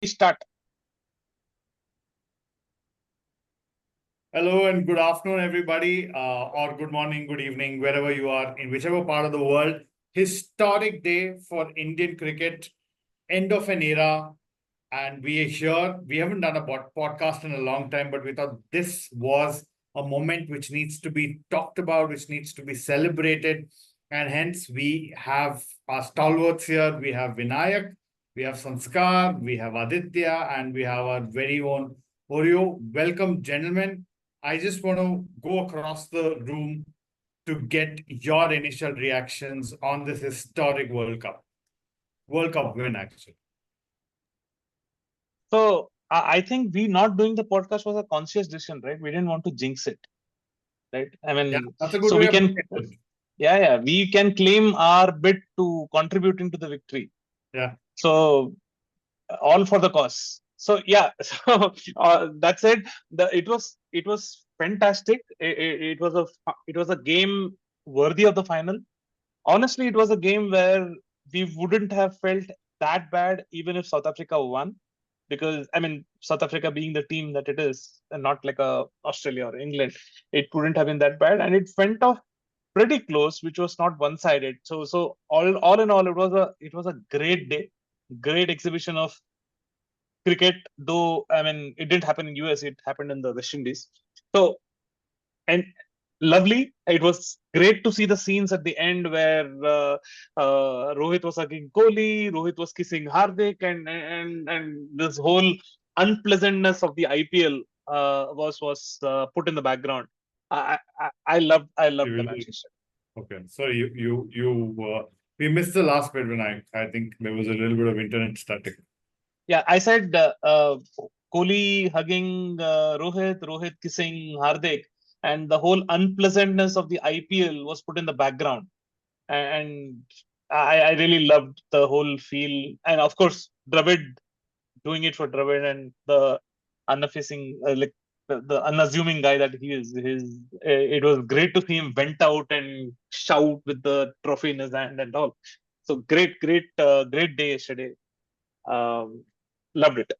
We start. Hello and good afternoon, everybody, or good morning, good evening, wherever you are, in whichever part of the world. Historic day for Indian cricket, end of an era, and we are here. We haven't done a podcast in a long time, but we thought this was a moment which needs to be talked about, which needs to be celebrated, and hence we have our stalwarts here. We have Vinayak, we have Sanskar, we have Aditya, and we have our very own Oreo. Welcome, gentlemen. I just want to go across the room to get your initial reactions on this historic World Cup win, actually. So I think we not doing the podcast was a conscious decision, right? We didn't want to jinx it, right? I Yeah, mean, that's a good so way we of can, looking at it. we can claim our bit to contributing to the victory. Yeah. So all for the cause. So yeah, so that said, it was fantastic. It was a game worthy of the final. Honestly, it was a game where we wouldn't have felt that bad even if South Africa won, because I mean South Africa being the team that it is, and not like a Australia or England, it wouldn't have been that bad, and it went off pretty close, which was not one-sided. So all in all, it was a great day, great exhibition of cricket. Though I mean it didn't happen in US, it happened in the West Indies. So and lovely. It was great to see the scenes at the end where Rohit was hugging Kohli, Rohit was kissing Hardik, and this whole unpleasantness of the IPL was put in the background. I loved the match yesterday. Okay. So we missed the last bit when I think there was a little bit of internet static. Yeah, I said Kohli hugging Rohit, Rohit kissing Hardik, and the whole unpleasantness of the IPL was put in the background. And I really loved the whole feel. And of course, Dravid doing it for Dravid, and the unaffecting, like the unassuming guy that he is. It was great to see him went out and shout with the trophy in his hand and all. So great day yesterday. Um, Loved it.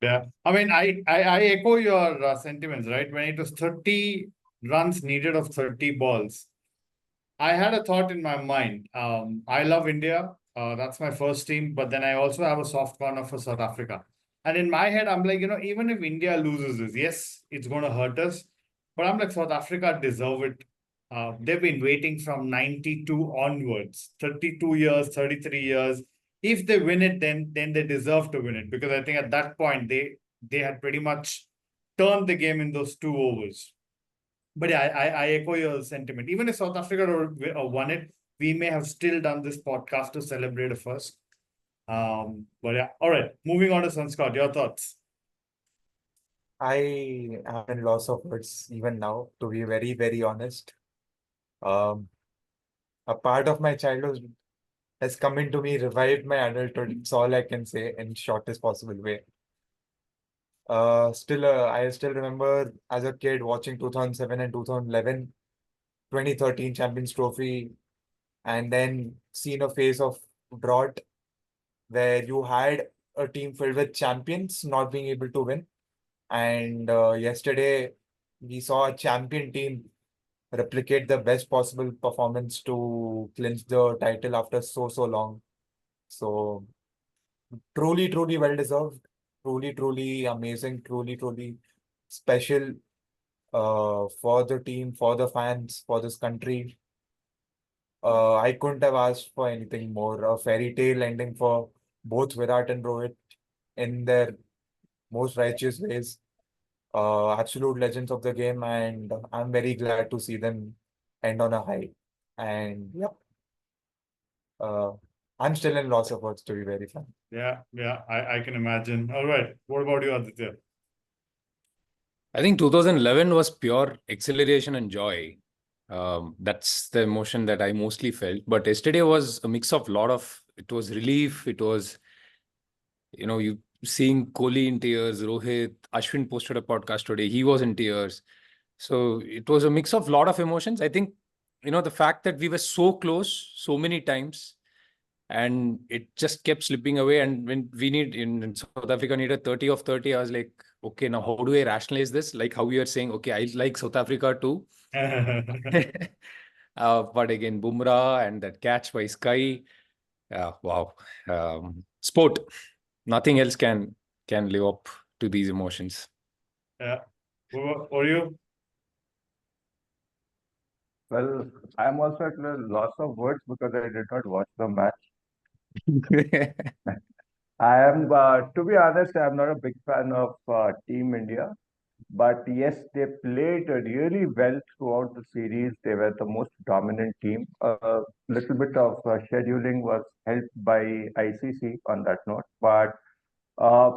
Yeah. I mean, I echo your sentiments, right? When it was 30 runs needed of 30 balls, I had a thought in my mind. I love India. That's my first team, but then I also have a soft corner for South Africa. And in my head, I'm like, even if India loses this, yes, it's going to hurt us. But I'm like, South Africa deserve it. They've been waiting from 92 onwards, 32 years, 33 years. If they win it, then they deserve to win it, because I think at that point they had pretty much turned the game in those 2 overs. But yeah, I echo your sentiment. Even if South Africa won it, we may have still done this podcast to celebrate a first. But yeah, all right. Moving on to Sanskar, your thoughts. I am in loss of words even now, to be very, very honest. Um, a part of my childhood has come into me, revived my adulthood. It's all I can say in shortest possible way. I still remember as a kid watching 2007 and 2011, 2013 Champions Trophy, and then seen a phase of drought where you had a team filled with champions not being able to win. And yesterday, we saw a champion team replicate the best possible performance to clinch the title after so long. So truly, truly well deserved, truly, truly amazing, truly special for the team, for the fans, for this country. I couldn't have asked for anything more. A fairy tale ending for both Virat and Rohit in their most righteous ways. Absolute legends of the game, and I'm very glad to see them end on a high. And yep, uh, I'm still in loss of words, to be very frank. Yeah, I can imagine. All right. What about you, Aditya? I think 2011 was pure exhilaration and joy. That's the emotion that I mostly felt. But yesterday was a mix of it was relief. It was, you seeing Kohli in tears, Rohit, Ashwin posted a podcast today. He was in tears. So it was a mix of lot of emotions. I think, the fact that we were so close so many times, and it just kept slipping away. And when we in South Africa needed 30 of 30, I was like, okay, now how do I rationalize this? Like how you are saying, okay, I like South Africa too. But again, Bumrah and that catch by Sky, wow. Sport, nothing else can live up to these emotions. Yeah. Oreo? Well, I'm also at a loss of words because I did not watch the match. I am, to be honest, I'm not a big fan of Team India. But yes, they played really well throughout the series. They were the most dominant team. A little bit of scheduling was helped by ICC on that note. But uh,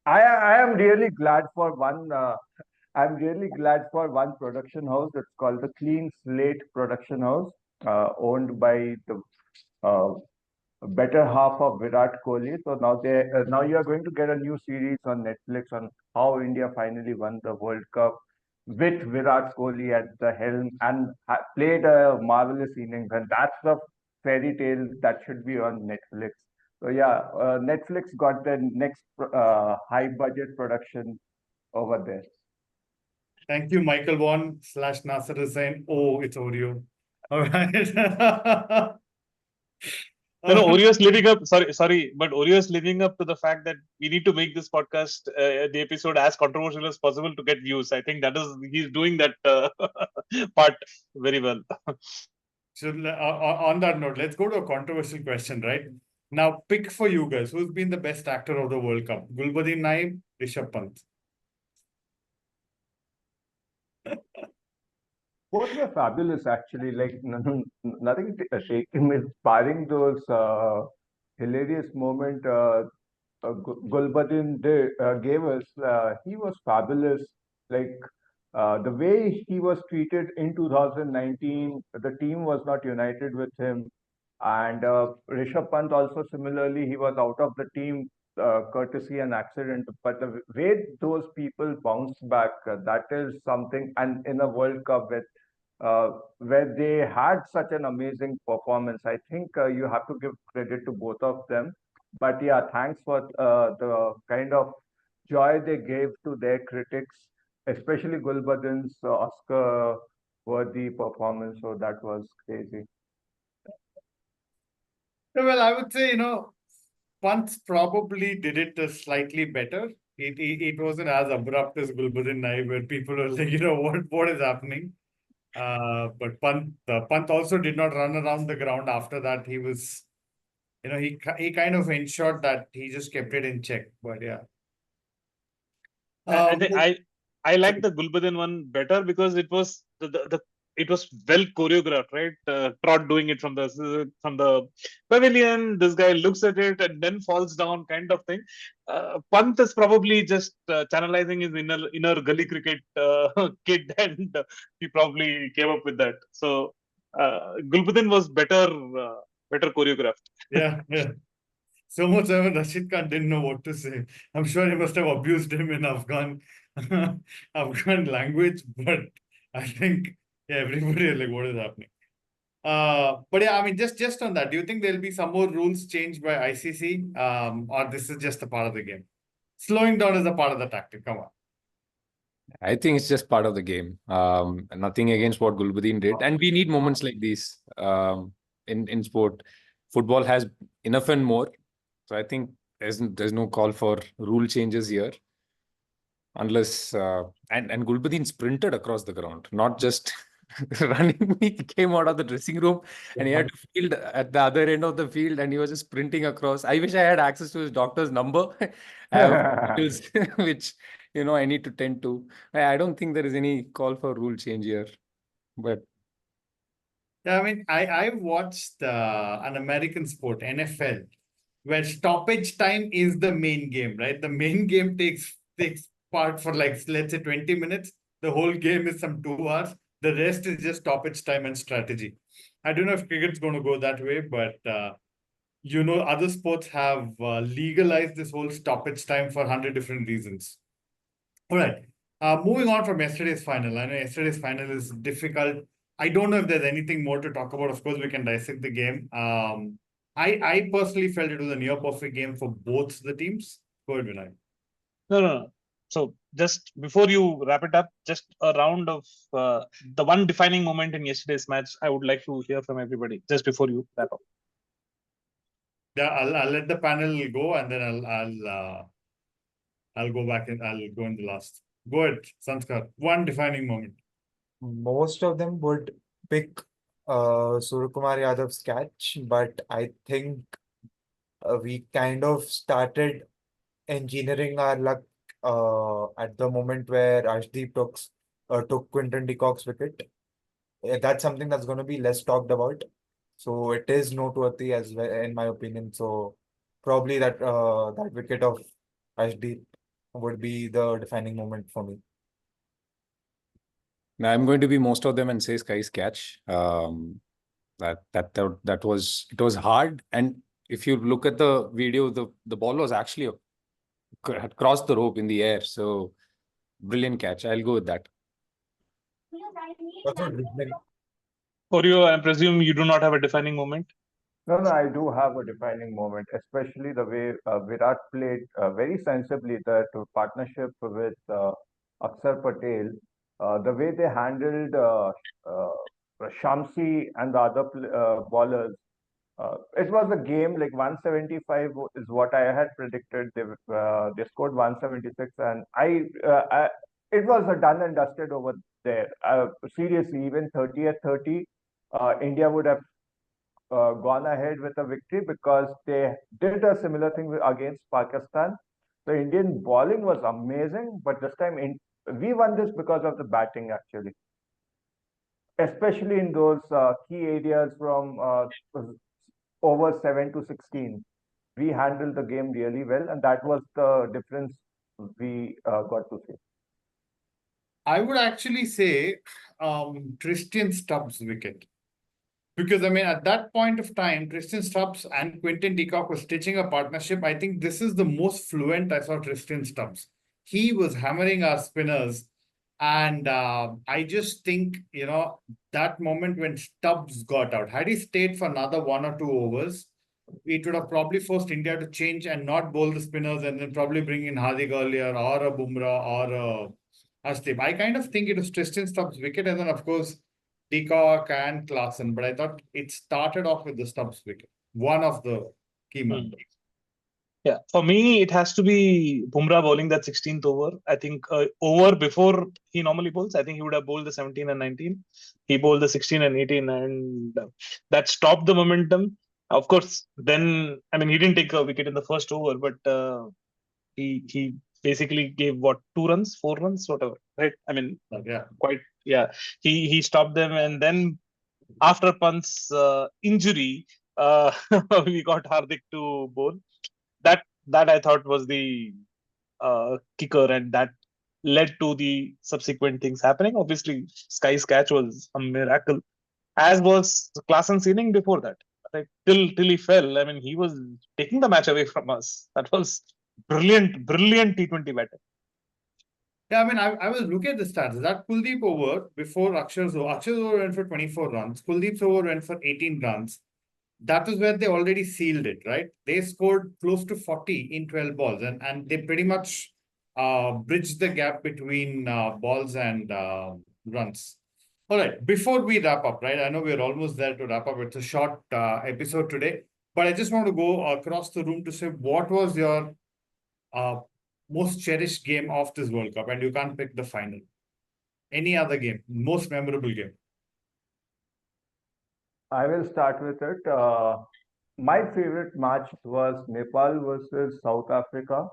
I am really glad for one. I'm really glad for one production house. It's called the Clean Slate Production House, owned by the uh, better half of Virat Kohli. So now you are going to get a new series on Netflix on how India finally won the World Cup with Virat Kohli at the helm and played a marvelous innings. And that's the fairy tale that should be on Netflix. So yeah, Netflix got the next high budget production over there. Thank you, Michael Vaughan / Nasser Hussain. Oh, it's Oreo. All right. No, Oreo is living up. Sorry, but Oreo is living up to the fact that we need to make this podcast, the episode, as controversial as possible to get views. I think he's doing that part very well. So on that note, let's go to a controversial question, right? Now, pick for you guys. Who's been the best actor of the World Cup? Gulbadin Naib, Rishabh Pant. Both were fabulous, actually. Like nothing shaking, inspiring those hilarious moment Gulbadin gave us. He was fabulous. Like the way he was treated in 2019, the team was not united with him. And Rishabh Pant also similarly, he was out of the team courtesy and accident. But the way those people bounced back, that is something. And in a World Cup where they had such an amazing performance, I think you have to give credit to both of them. But yeah, thanks for the kind of joy they gave to their critics, especially Gulbadin's Oscar-worthy performance. So that was crazy. Well, I would say, Pant probably did it slightly better. It wasn't as abrupt as Gulbadin Naib, where people were like, what is happening? But Pant also did not run around the ground after that. He was, he kind of ensured that he just kept it in check. But yeah. I think I like the Gulbadin one better because it was it was well choreographed, right? Trot doing it from the pavilion. This guy looks at it and then falls down, kind of thing. Pant is probably just channelizing his inner gully cricket kid, and he probably came up with that. So Gulbadin was better choreographed. Yeah. So much so Rashid Khan didn't know what to say. I'm sure he must have abused him in Afghan language, but I think everybody is like, what is happening? But yeah, I mean, just on that, do you think there'll be some more rules changed by ICC, or this is just a part of the game? Slowing down is a part of the tactic. Come on. I think it's just part of the game. Nothing against what Gulbadin did, and we need moments like these in sport. Football has enough and more, so I think there's no call for rule changes here, unless and Gulbadin sprinted across the ground, not just running. He came out of the dressing room and he had to field at the other end of the field, and he was just sprinting across. I wish I had access to his doctor's number. I have skills which I need to tend to. I don't think there is any call for rule change here, but Yeah, I mean, I watched an American sport, NFL, where stoppage time is the main game, right? The main game takes part for like, let's say 20 minutes. The whole game is some 2 hours. The rest is just stoppage time and strategy. I don't know if cricket's going to go that way, but other sports have legalized this whole stoppage time for 100 different reasons. All right. Moving on from yesterday's final. I know yesterday's final is difficult. I don't know if there's anything more to talk about. Of course, we can dissect the game. I personally felt it was a near perfect game for both the teams. Go ahead, Vinayak. No. So just before you wrap it up, just a round of the one defining moment in yesterday's match. I would like to hear from everybody just before you wrap up. Yeah, I'll let the panel go, and then I'll go back and I'll go in the last. Go ahead, Sanskar. One defining moment. Most of them would pick Suryakumar Yadav's catch, but I think we kind of started engineering our luck at the moment where Ashdeep took Quinton de Kock's wicket. That's something that's going to be less talked about. So it is noteworthy as well, in my opinion. So probably that wicket of Ashdeep would be the defining moment for me. Now I'm going to be most of them and say Sky's catch. That was, it was hard, and if you look at the video, the ball was actually had crossed the rope in the air. So brilliant catch. I'll go with that. That's what reasoning. Oreo, I presume you do not have a defining moment. No, I do have a defining moment, especially the way Virat played very sensibly the partnership with Akshar Patel. The way they handled Shamsi and the other bowlers. It was a game like 175 is what I had predicted. They scored 176, and it was a done and dusted over there. Seriously, even 30 at 30, India would have gone ahead with a victory because they did a similar thing against Pakistan. The Indian bowling was amazing, but this time we won this because of the batting actually, especially in those key areas from over 7 to 16. We handled the game really well, and that was the difference we got to see. I would actually say Tristan Stubbs' wicket. Because, I mean, at that point of time, Tristan Stubbs and Quinton de Kock were stitching a partnership. I think this is the most fluent I saw Tristan Stubbs. He was hammering our spinners. And I just think, that moment when Stubbs got out, had he stayed for another 1 or 2 overs, it would have probably forced India to change and not bowl the spinners and then probably bring in Hardik earlier or a Bumrah or a Ashdeep. I kind of think it was Tristan Stubbs' wicket, and then, of course, de Kock and Clarkson, but I thought it started off with the Stubbs wicket, one of the key moments. Yeah, for me, it has to be Bumrah bowling that 16th over. I think over before he normally bowls, I think he would have bowled the 17 and 19. He bowled the 16 and 18, and that stopped the momentum. Of course, then, I mean, he didn't take a wicket in the first over, but he basically gave what, 2 runs, 4 runs, whatever, right? I mean, Yeah. He stopped them, and then after Pant's injury, we got Hardik to bowl. That I thought was the kicker, and that led to the subsequent things happening. Obviously, Sky's catch was a miracle, as was Klaassen's inning before that. Right? Till he fell, I mean, he was taking the match away from us. That was brilliant T20 batting. Yeah, I mean, I was looking at the stats. That Kuldeep over before Akshar's over went for 24 runs. Kuldeep's over went for 18 runs. That is where they already sealed it, right? They scored close to 40 in 12 balls, and they pretty much bridged the gap between balls and runs. All right, before we wrap up, right? I know we're almost there to wrap up. It's a short episode today, but I just want to go across the room to say, what was your most cherished game of this World Cup? And you can't pick the final. Any other game, most memorable game? I will start with it. My favorite match was Nepal versus South Africa.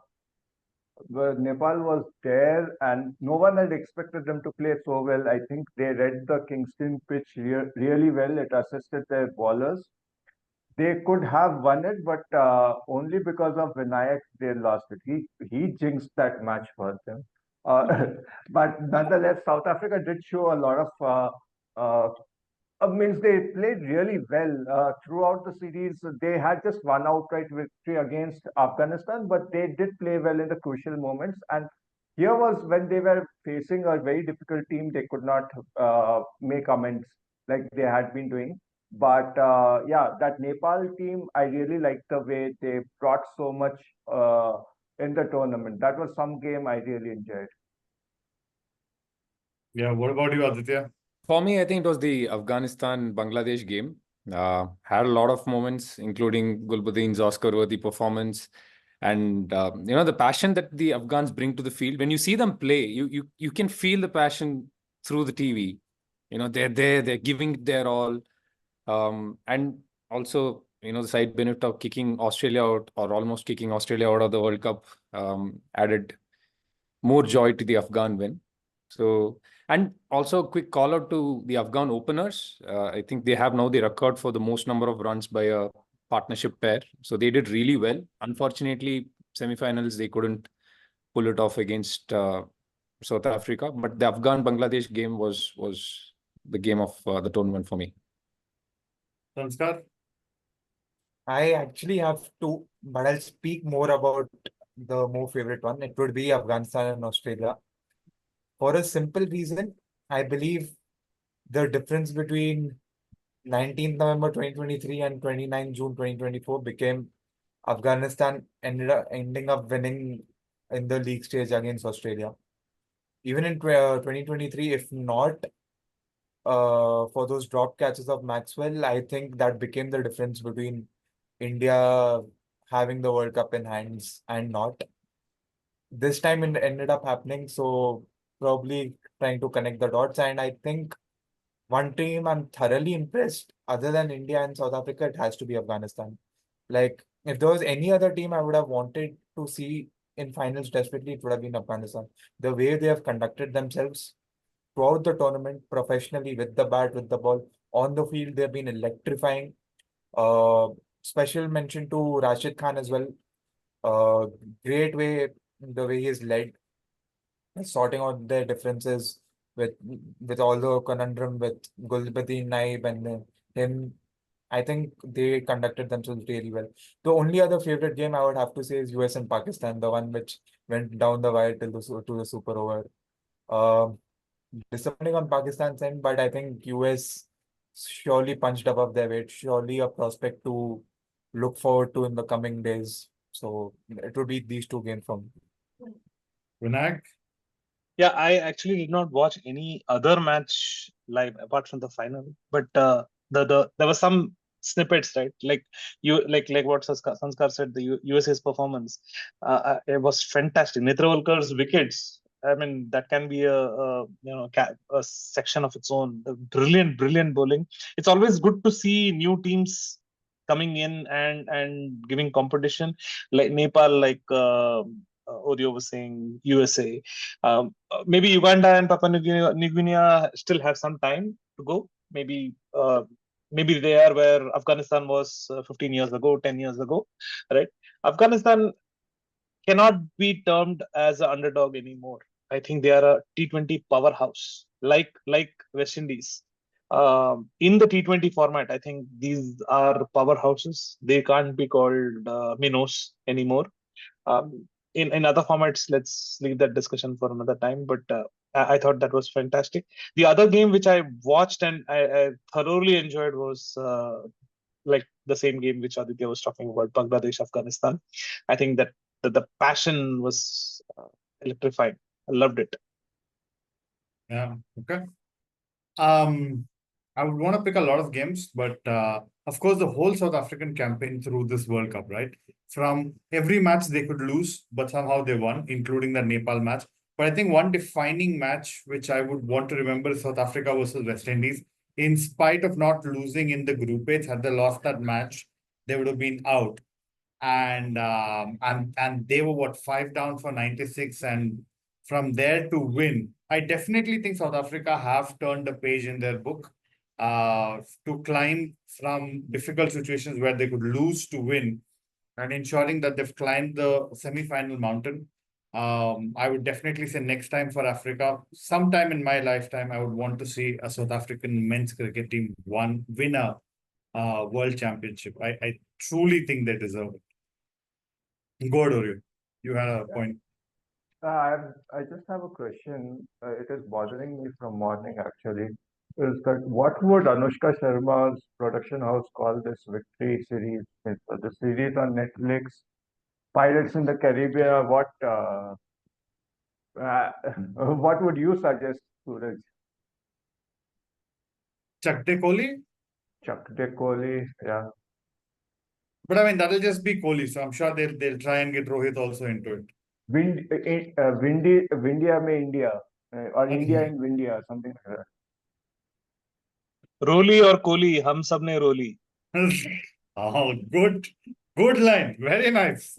Where Nepal was there, and no one had expected them to play so well. I think they read the Kingston pitch really well. It assisted their bowlers. They could have won it, but only because of Vinayak they lost it. He jinxed that match for them. But nonetheless, South Africa did show a lot of means they played really well throughout the series. They had just one outright victory against Afghanistan, but they did play well in the crucial moments. And here was when they were facing a very difficult team. They could not make amends like they had been doing. But yeah, that Nepal team, I really liked the way they brought so much in the tournament. That was some game I really enjoyed. Yeah, what about you, Aditya? For me, I think it was the Afghanistan-Bangladesh game. Had a lot of moments, including Gulbuddin's Oscar-worthy performance, and the passion that the Afghans bring to the field. When you see them play, you can feel the passion through the TV. They're there, they're giving it their all, and also the side benefit of kicking Australia out or almost kicking Australia out of the World Cup added more joy to the Afghan win. So, and also a quick call out to the Afghan openers. I think they have now the record for the most number of runs by a partnership pair. So they did really well. Unfortunately, semifinals, they couldn't pull it off against South Africa. But the Afghan-Bangladesh game was the game of the tournament for me. Sanskar? I actually have two, but I'll speak more about the more favorite one. It would be Afghanistan and Australia. For a simple reason, I believe the difference between 19th November 2023 and 29th June 2024 became Afghanistan ending up winning in the league stage against Australia. Even in 2023, if not for those drop catches of Maxwell, I think that became the difference between India having the World Cup in hands and not. This time it ended up happening, so probably trying to connect the dots. And I think one team I'm thoroughly impressed, other than India and South Africa, it has to be Afghanistan. Like, if there was any other team I would have wanted to see in finals desperately, it would have been Afghanistan. The way they have conducted themselves throughout the tournament, professionally, with the bat, with the ball, on the field, they've been electrifying. Uh, Special mention to Rashid Khan as well. Uh, Great way, the way he's led, sorting out their differences with all the conundrum with Gulbuddin Naib and him. I think they conducted themselves really well. The only other favorite game I would have to say is US and Pakistan, the one which went down the wire till to the super over. Um, Disappointing on Pakistan's end, but I think US surely punched above their weight. Surely a prospect to look forward to in the coming days. So it would be these two games from. Vinayak? Yeah, I actually did not watch any other match live apart from the final. But there were some snippets, right? Like what Sanskar said, the USA's performance, it was fantastic. Netravalkar's wickets. I mean, that can be a section of its own. Brilliant, brilliant bowling. It's always good to see new teams coming in and giving competition, like Nepal, like Oreo was saying, USA. Maybe Uganda and Papua New Guinea still have some time to go. Maybe they are where Afghanistan was 15 years ago, 10 years ago, right? Afghanistan cannot be termed as an underdog anymore. I think they are a T20 powerhouse, like West Indies. In the T20 format, I think these are powerhouses. They can't be called minnows anymore. In other formats, let's leave that discussion for another time. But I thought that was fantastic. The other game which I watched and I thoroughly enjoyed was like the same game which Aditya was talking about, Bangladesh, Afghanistan. I think that the passion was electrifying. I loved it. Yeah, okay. I would want to pick a lot of games, but of course, the whole South African campaign through this World Cup, right? From every match they could lose, but somehow they won, including the Nepal match. But I think one defining match which I would want to remember is South Africa versus West Indies. In spite of not losing in the group H, had they lost that match, they would have been out. And they were what, 5 down for 96, and from there to win. I definitely think South Africa have turned a page in their book to climb from difficult situations where they could lose to win, and ensuring that they've climbed the semi-final mountain. I would definitely say next time for Africa, sometime in my lifetime, I would want to see a South African men's cricket team win a world championship. I truly think they deserve it. Go ahead, Oreo. You had a point. I just have a question. It is bothering me from morning actually. is that what would Anushka Sharma's production house call this victory series? The series on Netflix, Pirates in the Caribbean. Uh, what would you suggest, Suraj? Chuck de Kohli. Chuck de Kohli, yeah. But I mean, that'll just be Kohli. So I'm sure they'll try and get Rohit also into it. Windia mein India, or India in Windia, something like that. रोली और कोहली हम सब ने रोली. Oh, good. Good line. Very nice.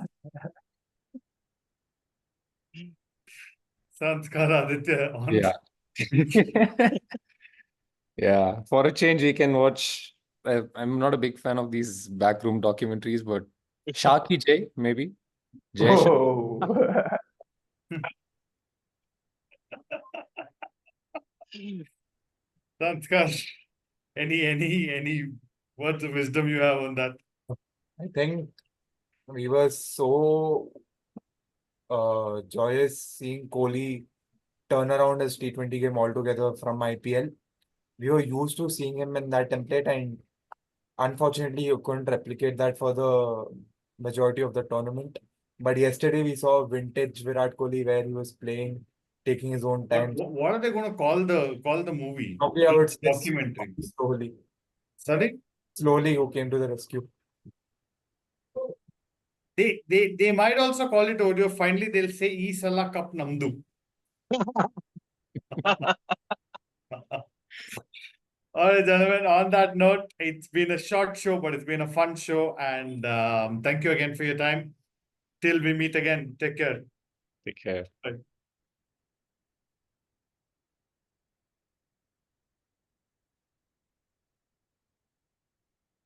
Sanskar Aditya on Yeah. Yeah. For a change, we can watch. I'm not a big fan of these backroom documentaries, but Sharky J, maybe. Jay Shah. Oh. Sanskar. Any words of wisdom you have on that? I think we were so joyous seeing Kohli turn around his T20 game altogether from IPL. We were used to seeing him in that template, and unfortunately, you couldn't replicate that for the majority of the tournament. But yesterday, we saw vintage Virat Kohli where he was playing, taking his own time. What are they going to call the movie? Probably, I would say Documentary. slowly who came to the rescue. They might also call it audio. Finally, they'll say E Salah Cup Namdu. All right, gentlemen, on that note, it's been a short show, but it's been a fun show. And thank you again for your time. Till we meet again, take care. Take care. Bye.